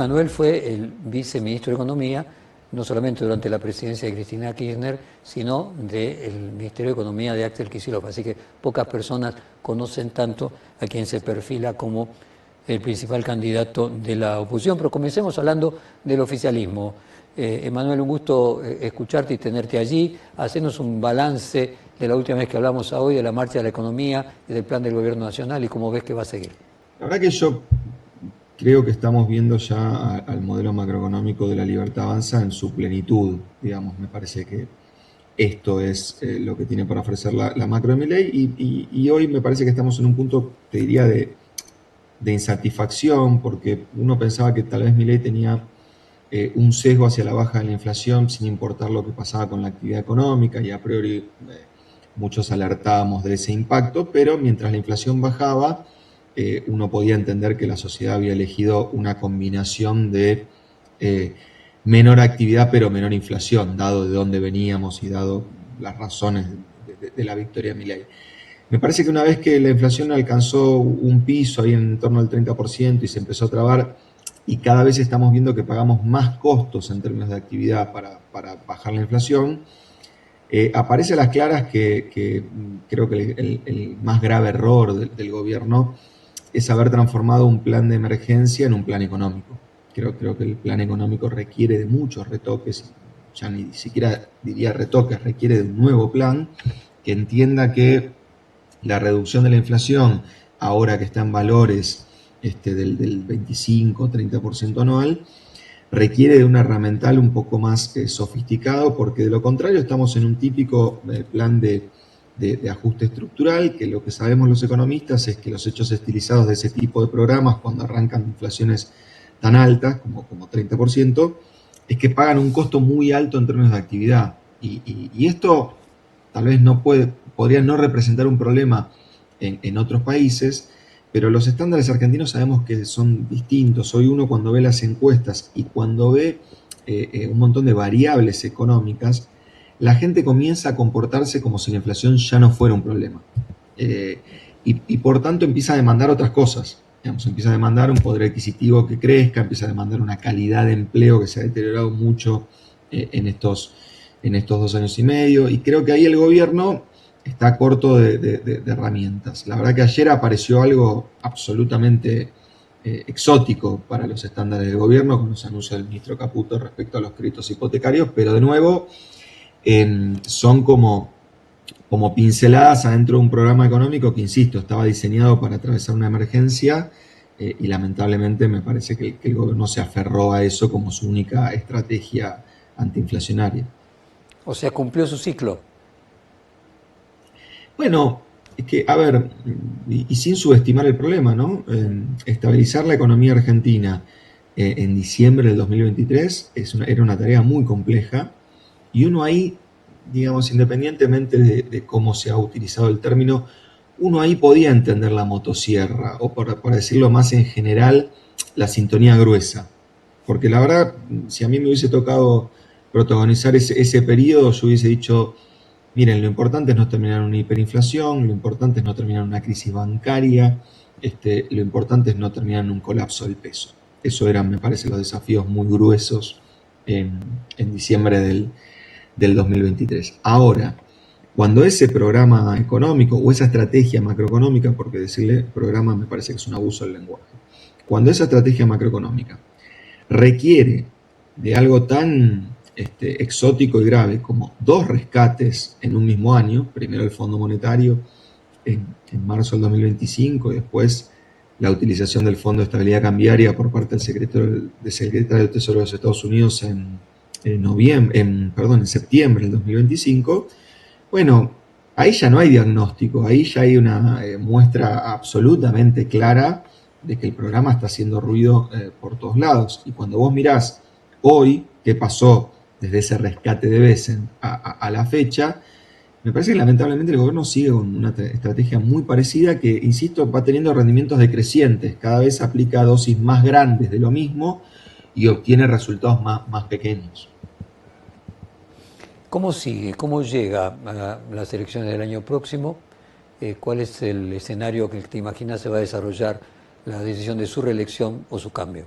Manuel fue el viceministro de Economía, no solamente durante la presidencia de Cristina Kirchner, sino del Ministerio de Economía de Axel Kicillof. Así que pocas personas conocen tanto a quien se perfila como el principal candidato de la oposición. Pero comencemos hablando del oficialismo. Emanuel, un gusto escucharte y tenerte allí. Hacernos un balance de la última vez que hablamos hoy, de la marcha de la economía y del plan del Gobierno Nacional y cómo ves que va a seguir. La verdad que yo creo que estamos viendo ya al modelo macroeconómico de la Libertad Avanza en su plenitud, digamos. Me parece que esto es lo que tiene para ofrecer la macro de Milei y hoy me parece que estamos en un punto, te diría, de insatisfacción, porque uno pensaba que tal vez Milei tenía un sesgo hacia la baja de la inflación sin importar lo que pasaba con la actividad económica, y a priori muchos alertábamos de ese impacto, pero mientras la inflación bajaba, uno podía entender que la sociedad había elegido una combinación de menor actividad pero menor inflación, dado de dónde veníamos y dado las razones de la victoria de Milei. Me parece que una vez que la inflación alcanzó un piso ahí en torno al 30% y se empezó a trabar, y cada vez estamos viendo que pagamos más costos en términos de actividad para bajar la inflación, aparece a las claras que creo que el más grave error del gobierno es haber transformado un plan de emergencia en un plan económico. Creo que el plan económico requiere de muchos retoques, ya ni siquiera diría retoques, requiere de un nuevo plan que entienda que la reducción de la inflación, ahora que está en valores del 25-30% anual, requiere de un herramental un poco más sofisticado, porque de lo contrario estamos en un típico plan de ajuste estructural, que lo que sabemos los economistas es que los hechos estilizados de ese tipo de programas, cuando arrancan inflaciones tan altas como 30%, es que pagan un costo muy alto en términos de actividad. Y esto tal vez podría no representar un problema en otros países, pero los estándares argentinos sabemos que son distintos. Hoy uno, cuando ve las encuestas y cuando ve un montón de variables económicas, la gente comienza a comportarse como si la inflación ya no fuera un problema. Y por tanto empieza a demandar otras cosas. Digamos, empieza a demandar un poder adquisitivo que crezca, empieza a demandar una calidad de empleo que se ha deteriorado mucho en estos 2 años y medio. Y creo que ahí el gobierno está corto de herramientas. La verdad que ayer apareció algo absolutamente exótico para los estándares del gobierno, con los anuncios del ministro Caputo respecto a los créditos hipotecarios, pero de nuevo son como pinceladas adentro de un programa económico que, insisto, estaba diseñado para atravesar una emergencia, y lamentablemente me parece que el gobierno se aferró a eso como su única estrategia antiinflacionaria. O sea, cumplió su ciclo. Bueno, es que, a ver, y sin subestimar el problema, ¿no? Estabilizar la economía argentina en diciembre del 2023 era una tarea muy compleja, y uno ahí, digamos, independientemente de cómo se ha utilizado el término, uno ahí podía entender la motosierra, o por decirlo más en general, la sintonía gruesa. Porque la verdad, si a mí me hubiese tocado protagonizar ese periodo, yo hubiese dicho: miren, lo importante es no terminar en una hiperinflación, lo importante es no terminar en una crisis bancaria, lo importante es no terminar en un colapso del peso. Eso eran, me parece, los desafíos muy gruesos en diciembre del 2023. Ahora, cuando ese programa económico o esa estrategia macroeconómica, porque decirle programa me parece que es un abuso del lenguaje, cuando esa estrategia macroeconómica requiere de algo tan exótico y grave como 2 rescates en un mismo año, primero el Fondo Monetario en marzo del 2025 y después la utilización del Fondo de Estabilidad Cambiaria por parte del secretario del Tesoro de los Estados Unidos en septiembre del 2025, bueno, ahí ya no hay diagnóstico, ahí ya hay una muestra absolutamente clara de que el programa está haciendo ruido por todos lados. Y cuando vos mirás hoy qué pasó desde ese rescate de Besen a la fecha, me parece que lamentablemente el gobierno sigue con una estrategia muy parecida que, insisto, va teniendo rendimientos decrecientes. Cada vez aplica dosis más grandes de lo mismo y obtiene resultados más pequeños. ¿Cómo sigue? ¿Cómo llega a las elecciones del año próximo? ¿Cuál es el escenario que te imaginas se va a desarrollar la decisión de su reelección o su cambio?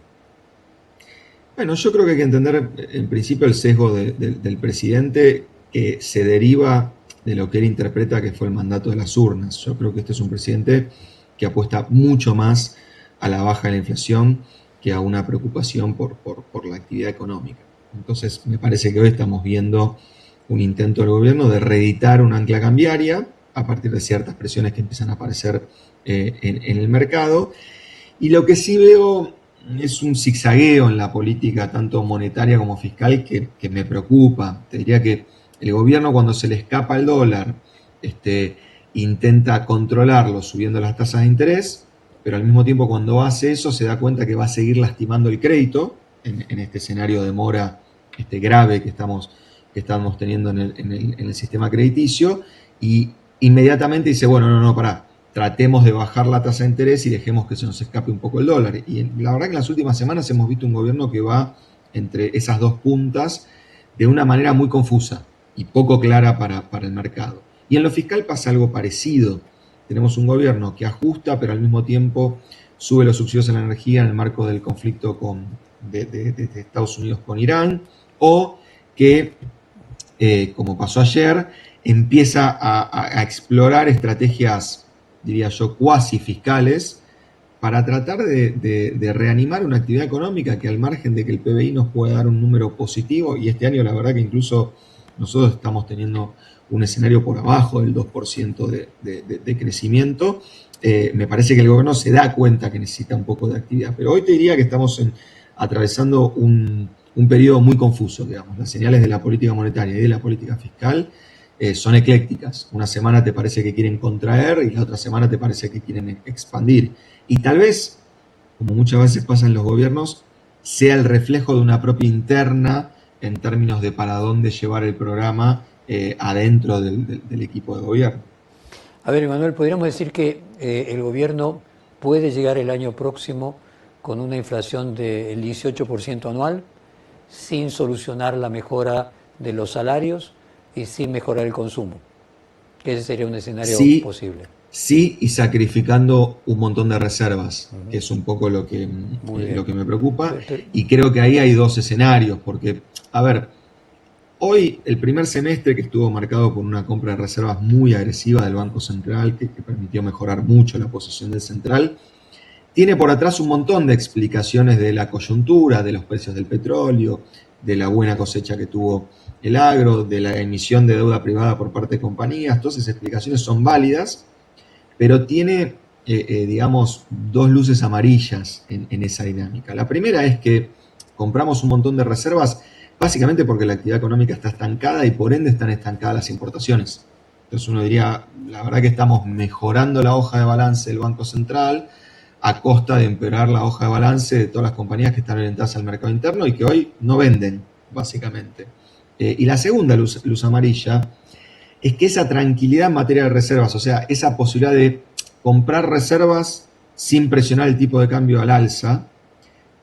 Bueno, yo creo que hay que entender en principio el sesgo del presidente que se deriva de lo que él interpreta que fue el mandato de las urnas. Yo creo que este es un presidente que apuesta mucho más a la baja de la inflación que a una preocupación por la actividad económica. Entonces, me parece que hoy estamos viendo un intento del gobierno de reeditar una ancla cambiaria a partir de ciertas presiones que empiezan a aparecer en el mercado. Y lo que sí veo es un zigzagueo en la política, tanto monetaria como fiscal, que me preocupa. Te diría que el gobierno, cuando se le escapa el dólar, intenta controlarlo subiendo las tasas de interés, pero al mismo tiempo cuando hace eso se da cuenta que va a seguir lastimando el crédito en este escenario de mora grave que estamos teniendo en el sistema crediticio, y inmediatamente dice, bueno, no, pará, tratemos de bajar la tasa de interés y dejemos que se nos escape un poco el dólar. Y la verdad que en las últimas semanas hemos visto un gobierno que va entre esas dos puntas de una manera muy confusa y poco clara para el mercado. Y en lo fiscal pasa algo parecido. Tenemos un gobierno que ajusta, pero al mismo tiempo sube los subsidios a la energía en el marco del conflicto de Estados Unidos con Irán, o que, como pasó ayer, empieza a explorar estrategias, diría yo, cuasi fiscales para tratar de reanimar una actividad económica que, al margen de que el PBI nos pueda dar un número positivo, y este año la verdad que incluso nosotros estamos teniendo un escenario por abajo del 2% de crecimiento, me parece que el gobierno se da cuenta que necesita un poco de actividad. Pero hoy te diría que estamos atravesando un periodo muy confuso, digamos. Las señales de la política monetaria y de la política fiscal son eclécticas. Una semana te parece que quieren contraer y la otra semana te parece que quieren expandir. Y tal vez, como muchas veces pasa en los gobiernos, sea el reflejo de una propia interna en términos de para dónde llevar el programa adentro del equipo de gobierno. A ver, Emanuel, podríamos decir que el gobierno puede llegar el año próximo con una inflación del 18% anual sin solucionar la mejora de los salarios y sin mejorar el consumo. Ese sería un escenario posible. Sí, y sacrificando un montón de reservas, que es un poco lo que me preocupa. Y creo que ahí hay dos escenarios, porque, a ver, hoy el primer semestre, que estuvo marcado por una compra de reservas muy agresiva del Banco Central, que permitió mejorar mucho la posición del central, tiene por atrás un montón de explicaciones de la coyuntura, de los precios del petróleo, de la buena cosecha que tuvo el agro, de la emisión de deuda privada por parte de compañías. Todas esas explicaciones son válidas, pero tiene, digamos, dos luces amarillas en esa dinámica. La primera es que compramos un montón de reservas básicamente porque la actividad económica está estancada y por ende están estancadas las importaciones. Entonces uno diría, la verdad que estamos mejorando la hoja de balance del Banco Central a costa de empeorar la hoja de balance de todas las compañías que están orientadas al mercado interno y que hoy no venden, básicamente. Y la segunda luz amarilla es que esa tranquilidad en materia de reservas, o sea, esa posibilidad de comprar reservas sin presionar el tipo de cambio al alza,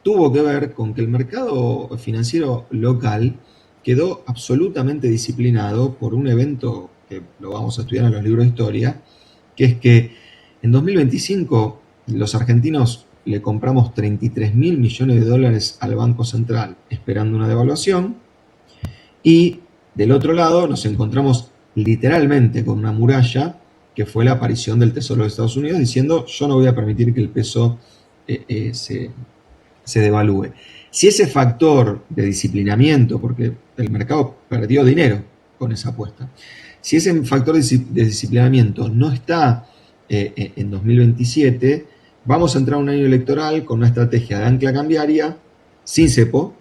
tuvo que ver con que el mercado financiero local quedó absolutamente disciplinado por un evento que lo vamos a estudiar en los libros de historia, que es que en 2025 los argentinos le compramos 33.000 millones de dólares al Banco Central esperando una devaluación, y del otro lado nos encontramos literalmente con una muralla que fue la aparición del Tesoro de Estados Unidos diciendo: yo no voy a permitir que el peso se devalúe. Si ese factor de disciplinamiento, porque el mercado perdió dinero con esa apuesta, si ese factor de disciplinamiento no está en 2027, vamos a entrar a un año electoral con una estrategia de ancla cambiaria sin cepo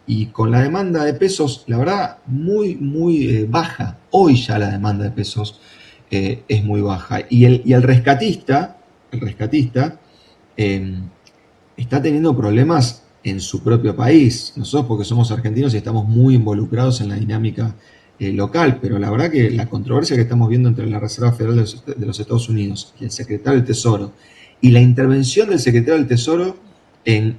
y con la demanda de pesos, la verdad, muy baja. Hoy ya la demanda de pesos es muy baja. Y el rescatista está teniendo problemas en su propio país. Nosotros, porque somos argentinos y estamos muy involucrados en la dinámica local, pero la verdad que la controversia que estamos viendo entre la Reserva Federal de los Estados Unidos y el secretario del Tesoro, y la intervención del secretario del Tesoro en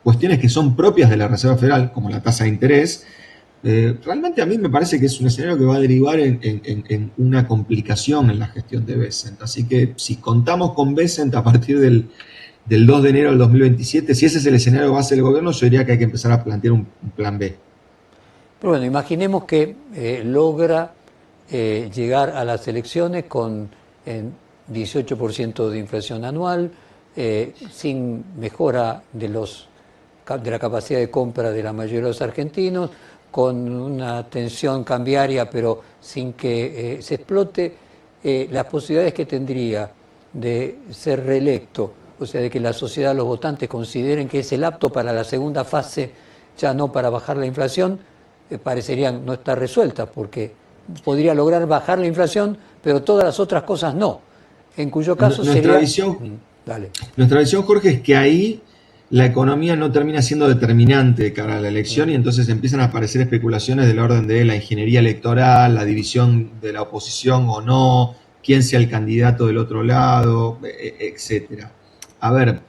cuestiones que son propias de la Reserva Federal, como la tasa de interés, realmente a mí me parece que es un escenario que va a derivar en una complicación en la gestión de Bessent. Así que si contamos con Bessent a partir del del 2 de enero del 2027, si ese es el escenario base del gobierno, yo diría que hay que empezar a plantear un plan B. Pero bueno, imaginemos que logra llegar a las elecciones con 18% de inflación anual, sin mejora de la capacidad de compra de la mayoría de los argentinos, con una tensión cambiaria, pero sin que se explote las posibilidades que tendría de ser reelecto, o sea, de que la sociedad, los votantes consideren que es el apto para la segunda fase, ya no para bajar la inflación, parecerían no estar resueltas, porque podría lograr bajar la inflación, pero todas las otras cosas no, en cuyo caso Nuestra sería... Dale. Nuestra visión, Jorge, es que ahí la economía no termina siendo determinante de cara a la elección y entonces empiezan a aparecer especulaciones del orden de la ingeniería electoral, la división de la oposición o no, quién sea el candidato del otro lado, etcétera. A ver,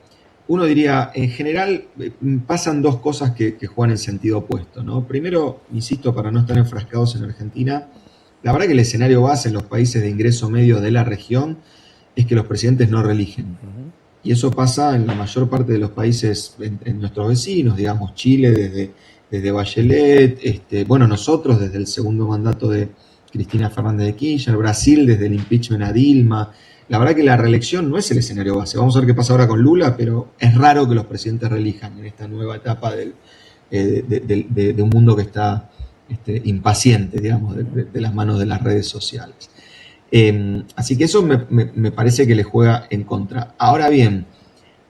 uno diría, en general pasan dos cosas que juegan en sentido opuesto, ¿no? Primero, insisto, para no estar enfrascados en Argentina, la verdad que el escenario base en los países de ingreso medio de la región es que los presidentes no reeligen. Y eso pasa en la mayor parte de los países, en nuestros vecinos, digamos, Chile desde Bachelet, bueno, nosotros desde el segundo mandato de Cristina Fernández de Kirchner, Brasil desde el impeachment a Dilma. La verdad que la reelección no es el escenario base. Vamos a ver qué pasa ahora con Lula, pero es raro que los presidentes reelijan en esta nueva etapa de un mundo que está impaciente, digamos, de las manos de las redes sociales. Así que eso me parece que le juega en contra. Ahora bien,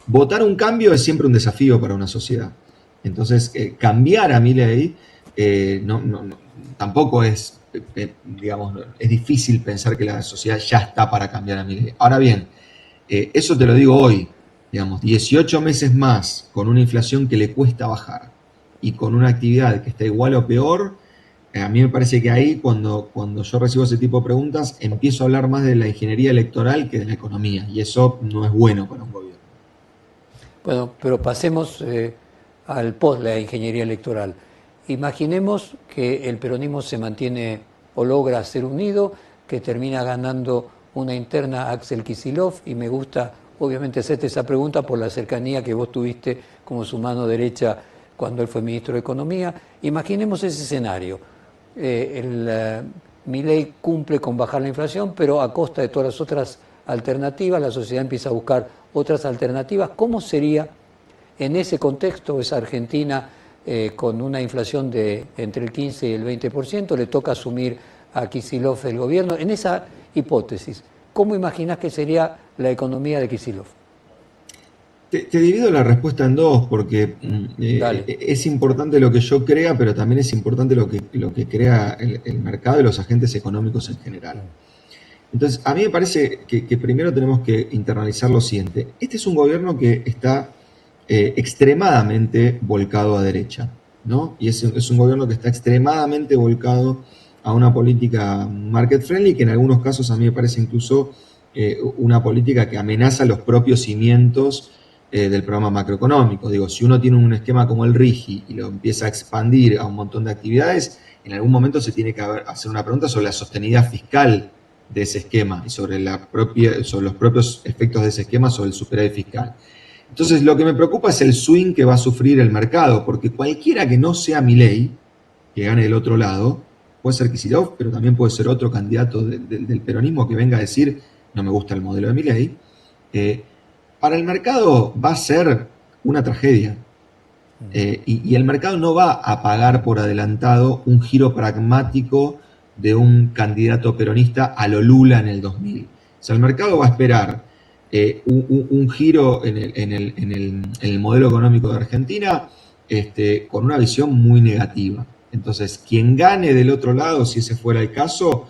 votar un cambio es siempre un desafío para una sociedad. Entonces, cambiar a Milei tampoco es, digamos, es difícil pensar que la sociedad ya está para cambiar a Milei. Ahora bien, eso te lo digo hoy, digamos, 18 meses más con una inflación que le cuesta bajar y con una actividad que está igual o peor. A mí me parece que ahí, cuando yo recibo ese tipo de preguntas, empiezo a hablar más de la ingeniería electoral que de la economía, y eso no es bueno para un gobierno. Bueno, pero pasemos al post la ingeniería electoral. Imaginemos que el peronismo se mantiene o logra ser unido, que termina ganando una interna Axel Kicillof, y me gusta obviamente hacerte esa pregunta por la cercanía que vos tuviste como su mano derecha cuando él fue ministro de Economía. Imaginemos ese escenario. Milei cumple con bajar la inflación, pero a costa de todas las otras alternativas, la sociedad empieza a buscar otras alternativas. ¿Cómo sería en ese contexto esa Argentina con una inflación de entre el 15 y el 20%? Le toca asumir a Kicillof el gobierno. En esa hipótesis, ¿cómo imaginás que sería la economía de Kicillof? Te divido la respuesta en dos, porque es importante lo que yo crea, pero también es importante lo que crea el mercado y los agentes económicos en general. Entonces, a mí me parece que primero tenemos que internalizar lo siguiente. Este es un gobierno que está extremadamente volcado a derecha, ¿no? Y es un gobierno que está extremadamente volcado a una política market friendly, que en algunos casos a mí me parece incluso una política que amenaza los propios cimientos del programa macroeconómico. Digo, si uno tiene un esquema como el RIGI y lo empieza a expandir a un montón de actividades, en algún momento se tiene que hacer una pregunta sobre la sostenibilidad fiscal de ese esquema y sobre los propios efectos de ese esquema sobre el superávit fiscal. Entonces, lo que me preocupa es el swing que va a sufrir el mercado, porque cualquiera que no sea Milei, que gane del otro lado, puede ser Kicillof, pero también puede ser otro candidato del peronismo que venga a decir, no me gusta el modelo de Milei, para el mercado va a ser una tragedia. Y el mercado no va a pagar por adelantado un giro pragmático de un candidato peronista a lo Lula en el 2000. O sea, el mercado va a esperar un giro en el modelo económico de Argentina con una visión muy negativa. Entonces, quien gane del otro lado, si ese fuera el caso,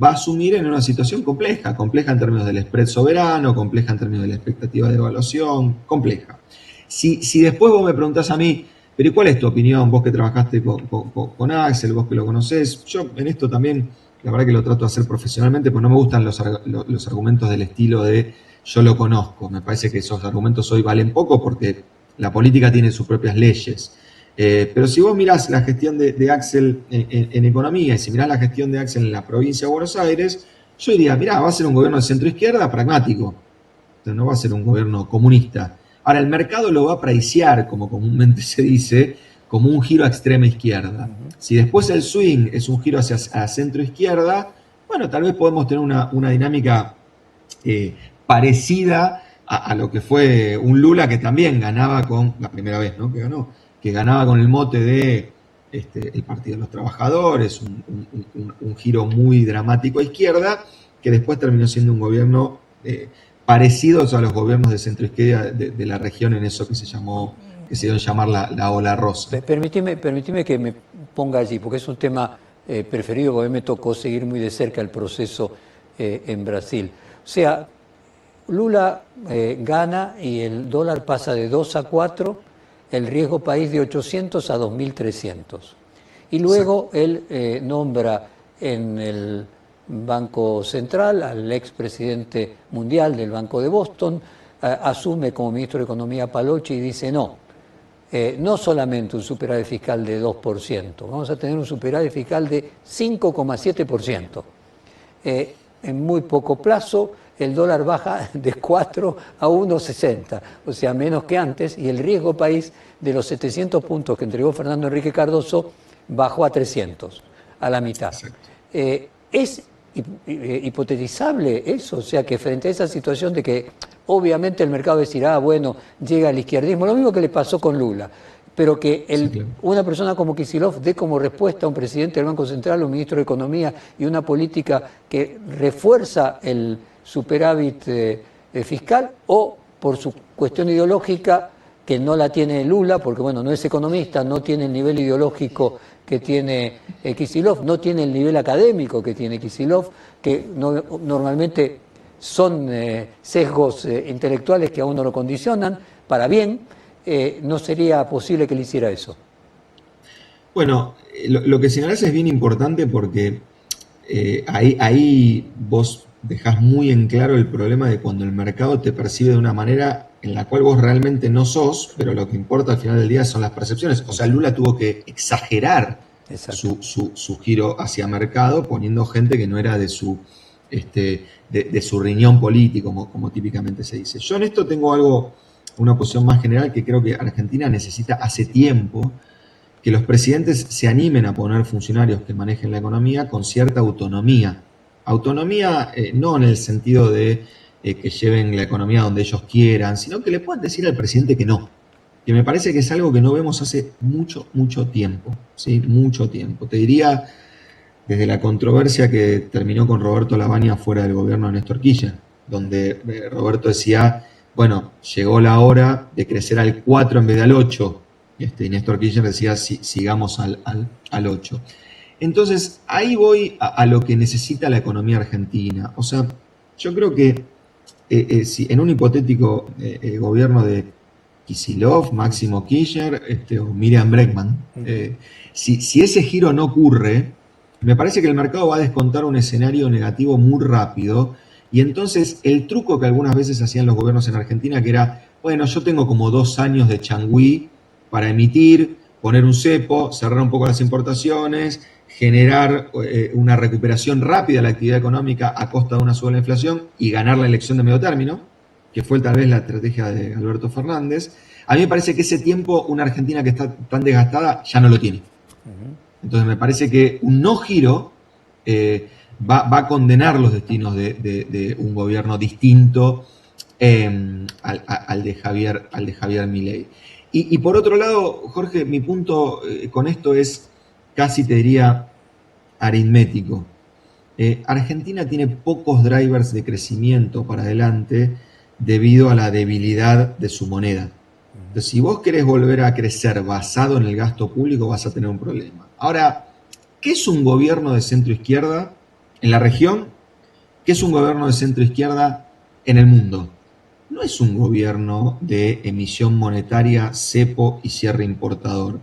va a asumir en una situación compleja en términos del spread soberano, compleja en términos de la expectativa de evaluación, compleja. Si después vos me preguntás a mí, pero ¿y cuál es tu opinión? Vos que trabajaste con Axel, vos que lo conocés, yo en esto también, la verdad que lo trato de hacer profesionalmente, porque no me gustan los argumentos del estilo de yo lo conozco. Me parece que esos argumentos hoy valen poco porque la política tiene sus propias leyes. Pero si vos mirás la gestión de Axel en economía y si mirás la gestión de Axel en la provincia de Buenos Aires, yo diría, mirá, va a ser un gobierno de centro-izquierda pragmático. Entonces, no va a ser un gobierno comunista. Ahora, el mercado lo va a pricear, como comúnmente se dice, como un giro a extrema izquierda. Si después el swing es un giro hacia centro izquierda, bueno, tal vez podemos tener una dinámica parecida a lo que fue un Lula que también ganaba con, la primera vez, ¿no?, que ganó, que ganaba con el mote de el Partido de los Trabajadores, un giro muy dramático a izquierda, que después terminó siendo un gobierno parecido a los gobiernos de centro izquierda de la región, en eso que se llamó, que se dio a llamar la ola rosa. Permitime que me ponga allí, porque es un tema preferido, porque a mí me tocó seguir muy de cerca el proceso en Brasil. O sea, Lula gana y el dólar pasa de 2 a 4, el riesgo país de 800 a 2.300. Y luego él nombra en el Banco Central al expresidente mundial del Banco de Boston, asume como ministro de Economía Palocci y dice no solamente un superávit fiscal de 2%, vamos a tener un superávit fiscal de 5,7%. En muy poco plazo el dólar baja de 4 a 1,60, o sea, menos que antes, y el riesgo país de los 700 puntos que entregó Fernando Enrique Cardoso bajó a 300, a la mitad. ¿Es hipotetizable eso? O sea, que frente a esa situación de que obviamente el mercado decirá, bueno, llega el izquierdismo, lo mismo que le pasó con Lula, pero que una persona como Kicillof dé como respuesta a un presidente del Banco Central, un ministro de Economía y una política que refuerza el superávit fiscal, o por su cuestión ideológica, que no la tiene Lula, porque bueno, no es economista, no tiene el nivel ideológico que tiene Kicillof, no tiene el nivel académico que tiene Kicillof, que normalmente son sesgos intelectuales que a uno lo condicionan para bien. ¿No sería posible que él hiciera eso? Bueno, lo que señalás es bien importante porque ahí vos dejás muy en claro el problema de cuando el mercado te percibe de una manera en la cual vos realmente no sos, pero lo que importa al final del día son las percepciones. O sea, Lula tuvo que exagerar su giro hacia mercado, poniendo gente que no era de su riñón político, como típicamente se dice. Yo en esto tengo una posición más general, que creo que Argentina necesita hace tiempo que los presidentes se animen a poner funcionarios que manejen la economía con cierta autonomía. Autonomía no en el sentido de que lleven la economía donde ellos quieran, sino que le puedan decir al presidente que no. Que me parece que es algo que no vemos hace mucho, mucho tiempo. ¿Sí? Mucho tiempo. Te diría, desde la controversia que terminó con Roberto Lavagna fuera del gobierno de Néstor Kirchner, donde Roberto decía, bueno, llegó la hora de crecer al 4 en vez de al 8. Y Néstor Kirchner decía, sigamos al 8. Entonces, ahí voy a lo que necesita la economía argentina. O sea, yo creo que si en un hipotético gobierno de Kicillof, Máximo Kirchner o Miriam Bregman, si ese giro no ocurre, me parece que el mercado va a descontar un escenario negativo muy rápido. Y entonces el truco que algunas veces hacían los gobiernos en Argentina, que era, bueno, yo tengo como 2 años de changüí para emitir, poner un cepo, cerrar un poco las importaciones, generar una recuperación rápida de la actividad económica a costa de una suba de la inflación y ganar la elección de medio término, que fue tal vez la estrategia de Alberto Fernández. A mí me parece que ese tiempo una Argentina que está tan desgastada ya no lo tiene. Entonces me parece que un no giro va a condenar los destinos de un gobierno distinto al de Javier Milei. Y por otro lado, Jorge, mi punto con esto es casi te diría aritmético. Argentina tiene pocos drivers de crecimiento para adelante debido a la debilidad de su moneda. Entonces, si vos querés volver a crecer basado en el gasto público, vas a tener un problema. Ahora, ¿qué es un gobierno de centro izquierda en la región? ¿Qué es un gobierno de centro izquierda en el mundo? No es un gobierno de emisión monetaria, cepo y cierre importador.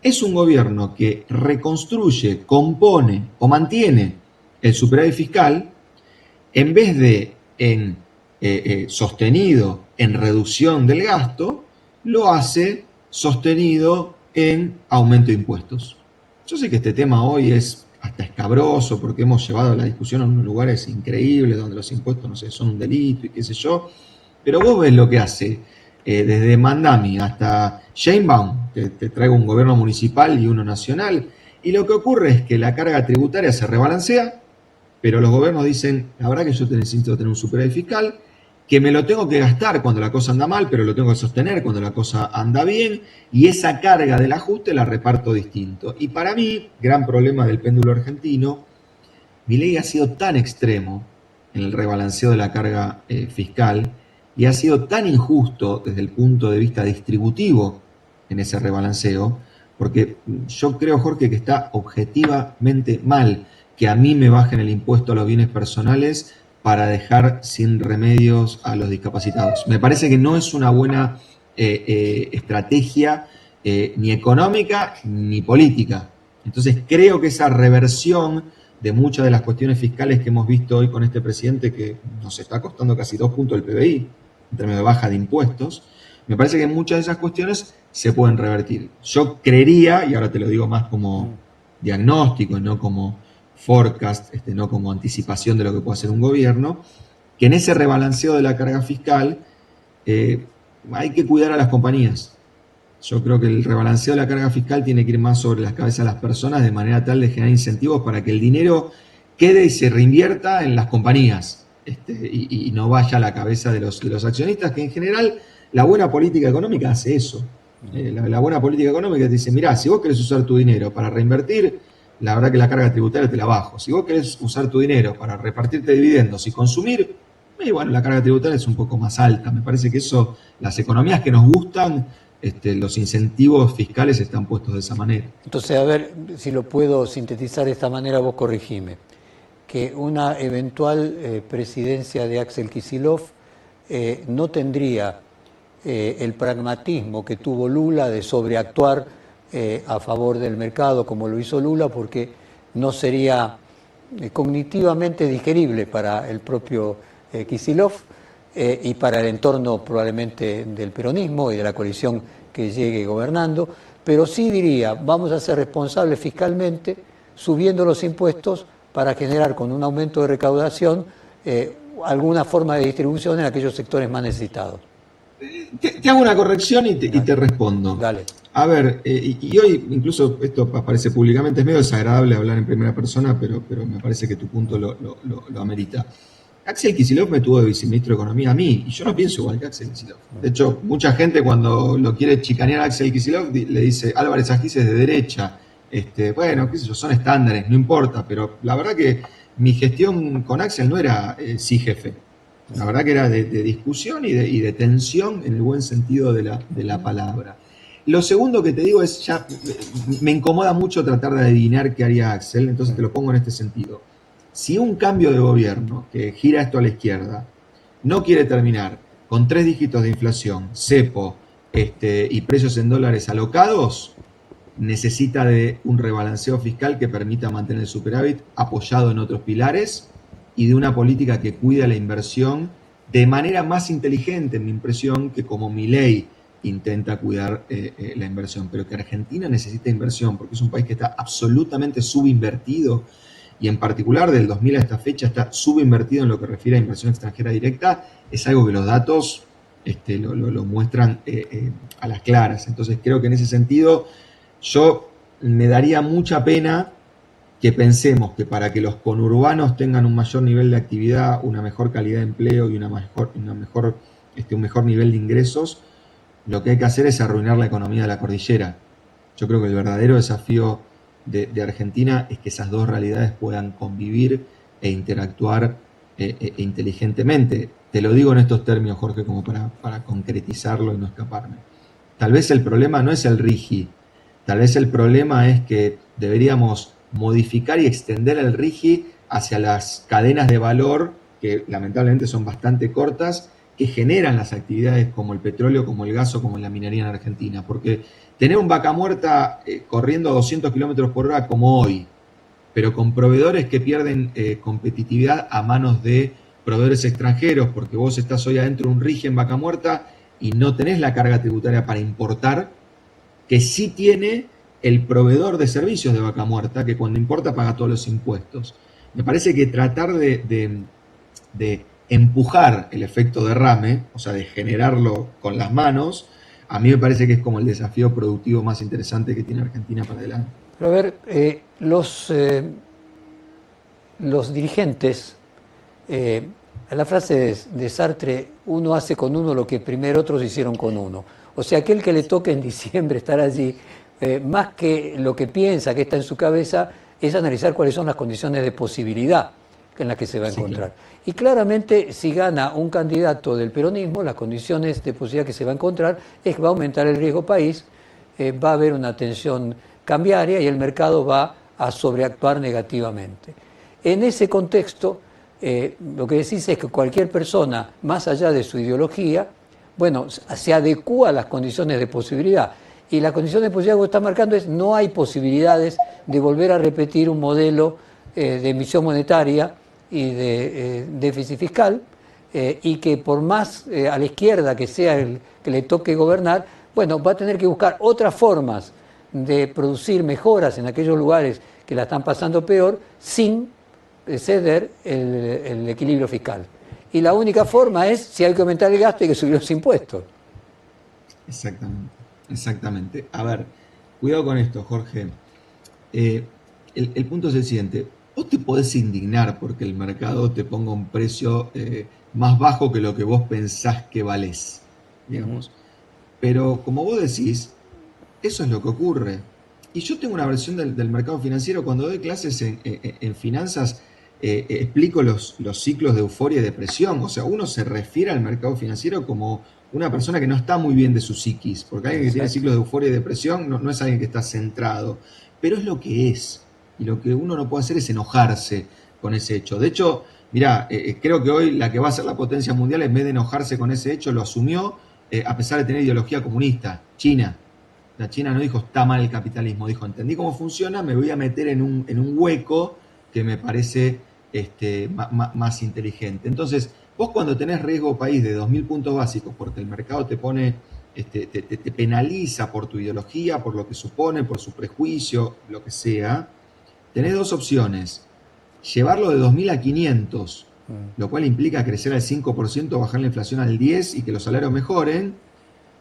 Es un gobierno que reconstruye, compone o mantiene el superávit fiscal en vez de en sostenido en reducción del gasto, lo hace sostenido en aumento de impuestos. Yo sé que este tema hoy es hasta escabroso porque hemos llevado la discusión a unos lugares increíbles donde los impuestos, no sé, son un delito y qué sé yo. Pero vos ves lo que hace desde Mandami hasta Sheinbaum, te traigo un gobierno municipal y uno nacional, y lo que ocurre es que la carga tributaria se rebalancea, pero los gobiernos dicen, la verdad que yo necesito tener un superávit fiscal, que me lo tengo que gastar cuando la cosa anda mal, pero lo tengo que sostener cuando la cosa anda bien, y esa carga del ajuste la reparto distinto. Y para mí, gran problema del péndulo argentino, Milei ha sido tan extremo en el rebalanceo de la carga fiscal y ha sido tan injusto desde el punto de vista distributivo en ese rebalanceo, porque yo creo, Jorge, que está objetivamente mal que a mí me bajen el impuesto a los bienes personales para dejar sin remedios a los discapacitados. Me parece que no es una buena estrategia ni económica ni política. Entonces creo que esa reversión de muchas de las cuestiones fiscales que hemos visto hoy con este presidente, que nos está costando casi 2 puntos del PBI, en términos de baja de impuestos, me parece que muchas de esas cuestiones se pueden revertir. Yo creería, y ahora te lo digo más como diagnóstico y no como forecast, no como anticipación de lo que puede hacer un gobierno, que en ese rebalanceo de la carga fiscal hay que cuidar a las compañías. Yo creo que el rebalanceo de la carga fiscal tiene que ir más sobre las cabezas de las personas de manera tal de generar incentivos para que el dinero quede y se reinvierta en las compañías y no vaya a la cabeza de los accionistas, que en general la buena política económica hace eso. La buena política económica te dice, mirá, si vos querés usar tu dinero para reinvertir, la verdad que la carga tributaria te la bajo. Si vos querés usar tu dinero para repartirte dividendos y consumir, bueno, la carga tributaria es un poco más alta. Me parece que eso, las economías que nos gustan, los incentivos fiscales están puestos de esa manera. Entonces, a ver si lo puedo sintetizar de esta manera, vos corregime. Que una eventual presidencia de Axel Kicillof no tendría el pragmatismo que tuvo Lula de sobreactuar a favor del mercado como lo hizo Lula, porque no sería cognitivamente digerible para el propio Kicillof y para el entorno probablemente del peronismo y de la coalición que llegue gobernando, pero sí diría, vamos a ser responsables fiscalmente subiendo los impuestos para generar con un aumento de recaudación alguna forma de distribución en aquellos sectores más necesitados. Te hago una corrección y te respondo. Dale. A ver, y hoy incluso esto aparece públicamente, es medio desagradable hablar en primera persona, pero me parece que tu punto lo amerita. Axel Kicillof me tuvo de viceministro de Economía a mí, y yo no pienso igual que Axel Kicillof. De hecho, mucha gente cuando lo quiere chicanear a Axel Kicillof le dice, Álvarez Agis es de derecha. Bueno, qué sé yo, son estándares, no importa, pero la verdad que mi gestión con Axel no era sí jefe. La verdad que era de discusión y de tensión en el buen sentido de la palabra. Lo segundo que te digo es, ya me incomoda mucho tratar de adivinar qué haría Axel, entonces te lo pongo en este sentido. Si un cambio de gobierno que gira esto a la izquierda no quiere terminar con 3 dígitos de inflación, cepo y precios en dólares alocados, necesita de un rebalanceo fiscal que permita mantener el superávit apoyado en otros pilares y de una política que cuida la inversión de manera más inteligente, en mi impresión, que como Milei intenta cuidar la inversión. Pero que Argentina necesita inversión porque es un país que está absolutamente subinvertido y en particular del 2000 a esta fecha está subinvertido en lo que refiere a inversión extranjera directa, es algo que los datos lo muestran a las claras. Entonces creo que en ese sentido yo me daría mucha pena que pensemos que para que los conurbanos tengan un mayor nivel de actividad, una mejor calidad de empleo y un mejor nivel de ingresos, lo que hay que hacer es arruinar la economía de la cordillera. Yo creo que el verdadero desafío de Argentina es que esas dos realidades puedan convivir e interactuar inteligentemente. Te lo digo en estos términos, Jorge, como para concretizarlo y no escaparme. Tal vez el problema no es el RIGI, tal vez el problema es que deberíamos modificar y extender el RIGI hacia las cadenas de valor, que lamentablemente son bastante cortas, que generan las actividades como el petróleo, como el gas o como la minería en Argentina. Porque tener un Vaca Muerta corriendo a 200 kilómetros por hora como hoy, pero con proveedores que pierden competitividad a manos de proveedores extranjeros, porque vos estás hoy adentro de un RIGI en Vaca Muerta y no tenés la carga tributaria para importar, que sí tiene el proveedor de servicios de Vaca Muerta, que cuando importa paga todos los impuestos. Me parece que tratar de empujar el efecto derrame, o sea, de generarlo con las manos, a mí me parece que es como el desafío productivo más interesante que tiene Argentina para adelante. Pero a ver, los dirigentes, la frase de Sartre, uno hace con uno lo que primero otros hicieron con uno. O sea, aquel que le toque en diciembre estar allí, más que lo que piensa, que está en su cabeza, es analizar cuáles son las condiciones de posibilidad en las que se va a encontrar. Sí, claro. Y claramente, si gana un candidato del peronismo, las condiciones de posibilidad que se va a encontrar es que va a aumentar el riesgo país, va a haber una tensión cambiaria y el mercado va a sobreactuar negativamente. En ese contexto, lo que decís es que cualquier persona, más allá de su ideología, bueno, se adecúa a las condiciones de posibilidad. Y la condición de posibilidad que está marcando es no hay posibilidades de volver a repetir un modelo de emisión monetaria y de déficit fiscal, y que por más a la izquierda que sea el que le toque gobernar, bueno, va a tener que buscar otras formas de producir mejoras en aquellos lugares que la están pasando peor sin ceder el equilibrio fiscal. Y la única forma es, si hay que aumentar el gasto, hay que subir los impuestos. Exactamente, exactamente. A ver, cuidado con esto, Jorge. El punto es el siguiente. Vos te podés indignar porque el mercado te ponga un precio más bajo que lo que vos pensás que valés, digamos. Pero como vos decís, eso es lo que ocurre. Y yo tengo una versión del mercado financiero. Cuando doy clases en finanzas, explico los ciclos de euforia y depresión. O sea, uno se refiere al mercado financiero como una persona que no está muy bien de su psiquis, porque alguien que tiene ciclos de euforia y depresión no es alguien que está centrado, pero es lo que es. Y lo que uno no puede hacer es enojarse con ese hecho. De hecho, mirá, creo que hoy la que va a ser la potencia mundial, en vez de enojarse con ese hecho, lo asumió a pesar de tener ideología comunista, China. La China no dijo está mal el capitalismo, dijo entendí cómo funciona, me voy a meter en un hueco que me parece más inteligente. Entonces, vos cuando tenés riesgo país de 2.000 puntos básicos porque el mercado te pone, te penaliza por tu ideología, por lo que supone, por su prejuicio, lo que sea, tenés dos opciones. Llevarlo de 2.000 a 500, lo cual implica crecer al 5%, bajar la inflación al 10% y que los salarios mejoren,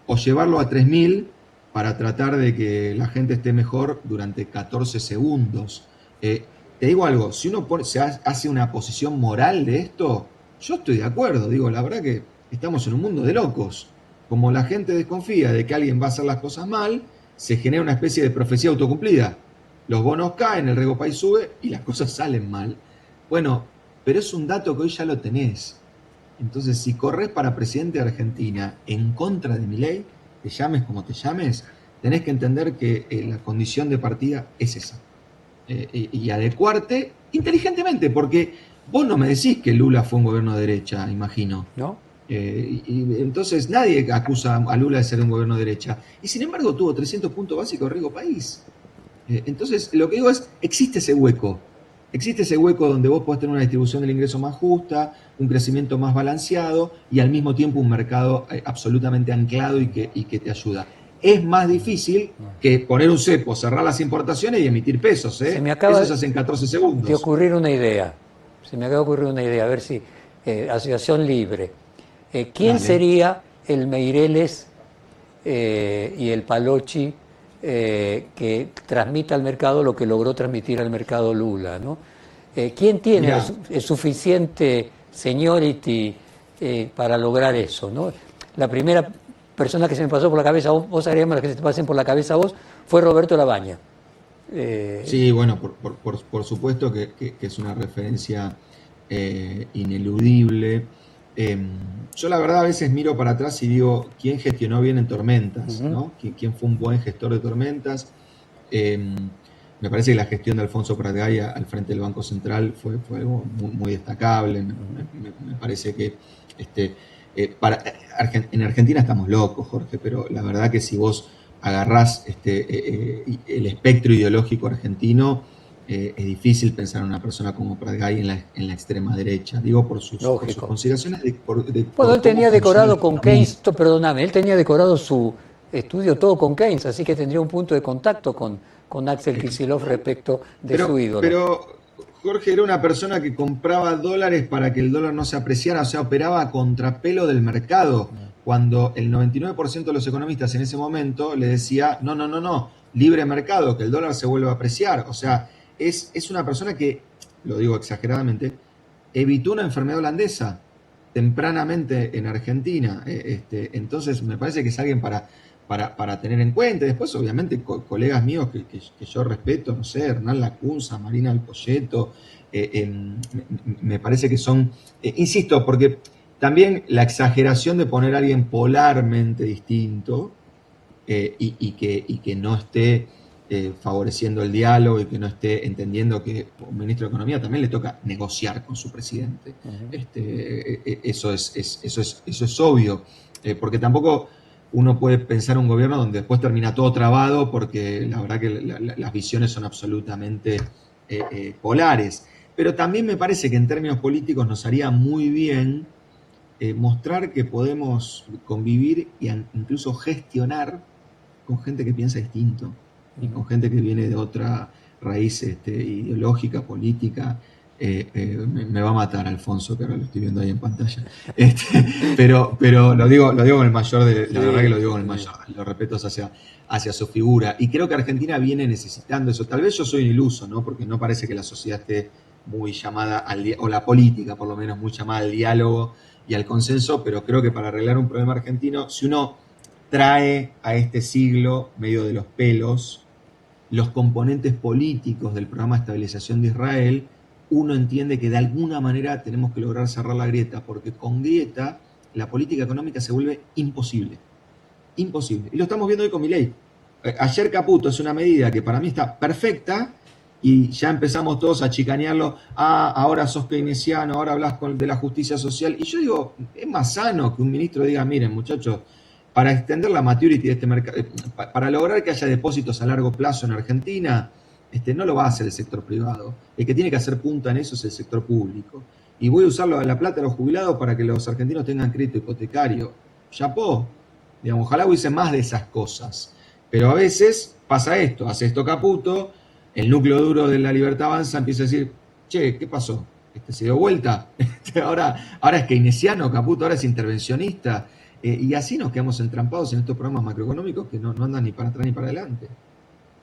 o llevarlo a 3.000 para tratar de que la gente esté mejor durante 14 segundos. Te digo algo, si uno se hace una posición moral de esto, yo estoy de acuerdo. Digo, la verdad que estamos en un mundo de locos. Como la gente desconfía de que alguien va a hacer las cosas mal, se genera una especie de profecía autocumplida. Los bonos caen, el riesgo país sube y las cosas salen mal. Bueno, pero es un dato que hoy ya lo tenés. Entonces, si corres para presidente de Argentina en contra de Milei, te llames como te llames, tenés que entender que la condición de partida es esa. Y adecuarte inteligentemente, porque vos no me decís que Lula fue un gobierno de derecha, imagino. ¿No? Y entonces nadie acusa a Lula de ser un gobierno de derecha. Y sin embargo tuvo 300 puntos básicos de riesgo país. Entonces, lo que digo es, existe ese hueco. Existe ese hueco donde vos podés tener una distribución del ingreso más justa, un crecimiento más balanceado y al mismo tiempo un mercado absolutamente anclado y que te ayuda. Es más difícil que poner un cepo, cerrar las importaciones y emitir pesos. Se me acaba Eso se hace en 14 segundos. de ocurrir una idea. Se me acaba de ocurrir una idea, a ver si... asociación libre. ¿Quién sería el Meireles y el Palocci que transmita al mercado lo que logró transmitir al mercado Lula, ¿no? ¿Quién tiene el suficiente seniority para lograr eso, ¿no? La primera persona que se me pasó por la cabeza, vos agregamos las que se te pasen por la cabeza a vos, fue Roberto Labaña. Sí, bueno, por supuesto que es una referencia ineludible. Yo la verdad a veces miro para atrás y digo, ¿quién gestionó bien en tormentas? ¿No? ¿Quién fue un buen gestor de tormentas? Me parece que la gestión de Alfonso Pratgay al frente del Banco Central fue algo muy destacable. Me parece que en Argentina estamos locos, Jorge, pero la verdad que si vos agarrás el espectro ideológico argentino, es difícil pensar en una persona como Pratgay en la extrema derecha. Digo por sus consideraciones bueno, él tenía decorado con Keynes, perdóname, él tenía decorado su estudio todo con Keynes, así que tendría un punto de contacto con Axel Kicillof respecto de su ídolo. Pero, Jorge era una persona que compraba dólares para que el dólar no se apreciara, o sea, operaba a contrapelo del mercado, cuando el 99% de los economistas en ese momento le decía, no, libre mercado, que el dólar se vuelva a apreciar. O sea, es una persona que, lo digo exageradamente, evitó una enfermedad holandesa tempranamente en Argentina. Entonces, me parece que es alguien para tener en cuenta. Después, obviamente, colegas míos que yo respeto, no sé, Hernán Lacunza, Marina Alpoyeto, me parece que son, insisto, porque también la exageración de poner a alguien polarmente distinto y que no esté favoreciendo el diálogo y que no esté entendiendo que un ministro de Economía también le toca negociar con su presidente. Eso es obvio, porque tampoco uno puede pensar un gobierno donde después termina todo trabado, porque la verdad que las visiones son absolutamente polares. Pero también me parece que en términos políticos nos haría muy bien mostrar que podemos convivir e incluso gestionar con gente que piensa distinto y con gente que viene de otra raíz ideológica, política. Me va a matar Alfonso, que ahora lo estoy viendo ahí en pantalla. Pero lo digo con el mayor de, la verdad que lo digo con el mayor de los respetos hacia su figura. Y creo que Argentina viene necesitando eso. Tal vez yo soy un iluso, ¿no? Porque no parece que la sociedad esté muy llamada o la política por lo menos muy llamada al diálogo y al consenso, pero creo que para arreglar un problema argentino, si uno trae a este siglo, medio de los pelos, los componentes políticos del programa de estabilización de Israel, uno entiende que de alguna manera tenemos que lograr cerrar la grieta, porque con grieta la política económica se vuelve imposible. Imposible. Y lo estamos viendo hoy con Milei. Ayer Caputo es una medida que para mí está perfecta y ya empezamos todos a chicanearlo. Ahora sos keynesiano, ahora hablas de la justicia social. Y yo digo, es más sano que un ministro diga, miren muchachos, para extender la maturity de este mercado, para lograr que haya depósitos a largo plazo en Argentina, no lo va a hacer el sector privado. El que tiene que hacer punta en eso es el sector público. Y voy a usar la plata de los jubilados para que los argentinos tengan crédito hipotecario. Chapó. Digamos, ojalá hubiese más de esas cosas. Pero a veces pasa esto, hace esto Caputo, el núcleo duro de la Libertad Avanza empieza a decir, che, ¿qué pasó? ¿Se dio vuelta? ahora es keynesiano Caputo, ahora es intervencionista. Y así nos quedamos entrampados en estos programas macroeconómicos que no andan ni para atrás ni para adelante.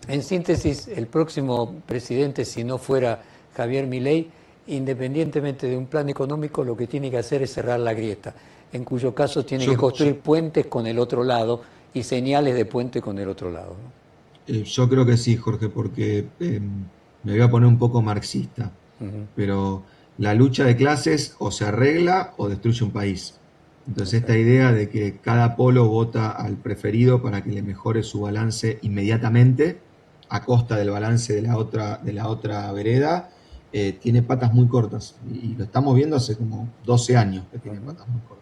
En síntesis, el próximo presidente, si no fuera Javier Milei, independientemente de un plan económico, lo que tiene que hacer es cerrar la grieta, en cuyo caso tiene que construir puentes con el otro lado y señales de puente con el otro lado, ¿no? Yo creo que sí, Jorge, porque me voy a poner un poco marxista, pero la lucha de clases o se arregla o destruye un país. Entonces esta idea de que cada polo vota al preferido para que le mejore su balance inmediatamente a costa del balance de la otra vereda, tiene patas muy cortas. Y lo estamos viendo hace como 12 años que tiene patas muy cortas.